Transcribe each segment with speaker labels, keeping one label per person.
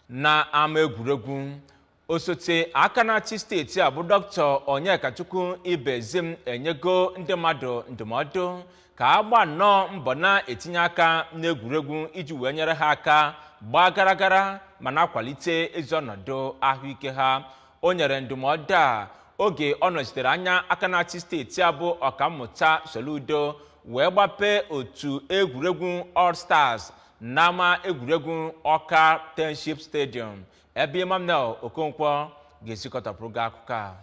Speaker 1: na ama egwuregwu. Osote aka na-achị steeti a bụ Dr. Onyekachukwu Ibezim enyego ndị mmadụ ndụmọdụ ka agba nnọọ mbọ na-etinye aka n'egwuregwu iji wee nyere ha aka gbaa gara ma na-akwalite ezi ọnọdụ ahụike ha. O nyere ndụmọdụ a oge ọ nọchitere anya aka na-achị steeti a bụ Ọkammụta Soludo wee gbapee otu egwuregwu All Stars n'ama egwuregwu Ọka Township Stadium, ebe Emmanuel Okonkwo ga-esikọtapụrụ gị akụkọ a.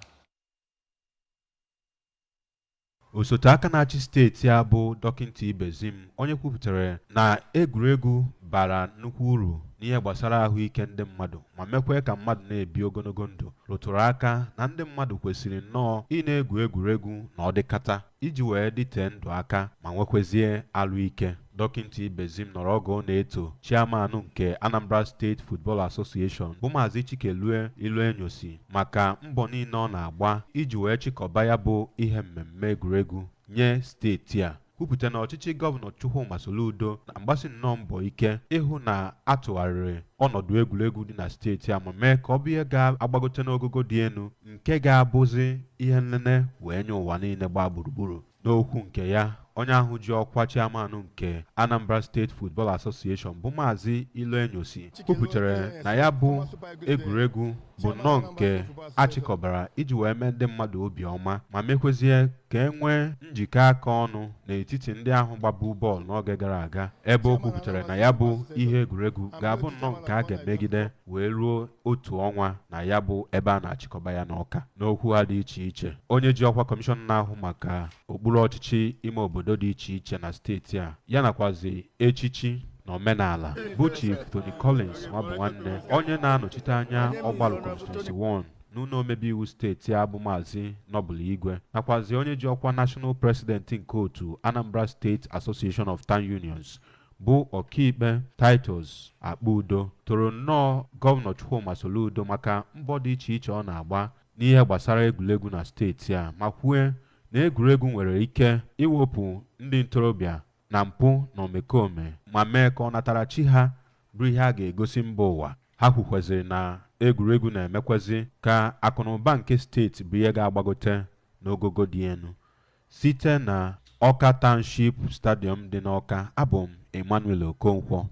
Speaker 2: Osote aka na-achị steeti a bụ Dọkịnta Ibezim onye kwupụtara na egwuregwu bara nnukwu uru n'ihe gbasara ahụike ndị mmadụ ma mekwa ka mmadụ na-ebi ogologo ndụ, rụtụrụ aka na ndị mmadụ kwesịrị nnọọ ị na-egwu egwuregwu na ọdịkata iji wee dịte ndụ aka ma nwekwezie alụike. Dọkịnta Ibezim nọrọ oge ọ na-eto chairman nke Anambra State Football Association bụ Maazị Chikelue Iluenyosi maka mbọ niile ọ na-agba iji wee chịkọba ya bụ ihe mmemme egwuregwu nye steeti a. Kwupụta na ọchịchị gọvanọ Chukwuma Soludo na-agbasi nnọọ mbọ ike ịhụ na atụgharịrị ọnọdụ egwuregwu dị na steeti a ma mee ka ọ bụ ihe ga-agbagote n'ogogo dị elu nke ga-abụzi ihe nlele wee nye ụwa niile gbaa gburugburu. N'okwu nke ya, onye ahụ ji ọkwa chairman nke Anambra State Football Association bụ Maazị Iluenyosi kwupụtara na ya bụ egwuregwu bụ nnọọ nke achịkọbara iji wee mee ndị mmadụ obiọma ma mekwezie ka e nwee njikọ aka ọnụ n'etiti ndị ahụ gbabu bọọlụ n'oge gara aga, ebe o kwupụtara na ya bụ ihe egwuregwu ga-abụ nnọọ nke a ga-emegide wee ruo otu ọnwa na ya bụ ebe a na-achịkọba ya n'Ọka. N'okwu ha dị iche iche, onye ji ọkwa kọmishọn na-ahụ maka okpuru ọchịchị ime obodo dị iche iche na steeti a ya nakwazi echichi na omenala bụ Chief Tony Collins Nwabunwanne, onye na-anọchite anya Ọgbalụ Constituency 1 n'ụlọ omebe iwu steeti a bụ Maazị Nobụl Igwe, nakwazi onye ji ọkwa National President nke otu Anambra State Association of Town Unions bụ Ọkaikpe Titus Akpaudo toro nnọọ Gọvanọ Chukwuma Soludo maka mbọ dị iche iche ọ na-agba n'ihe gbasara egwuregwu na steeti a ma kwue na egwuregwu nwere ike iwepụ ndị ntorobịa na mpụ na omekome ma mee ka ọ natara chi ha bụ ihe a ga-egosi mba ụwa. Ha kwukwaziri na egwuregwu na-emekwezi ka akụnụba nke steeti bụ ihe ga-agbagote n'ogogo dị elu. Site na Ọka Township Stadium dị n'Ọka, abụ m Emmanuel Okonkwo.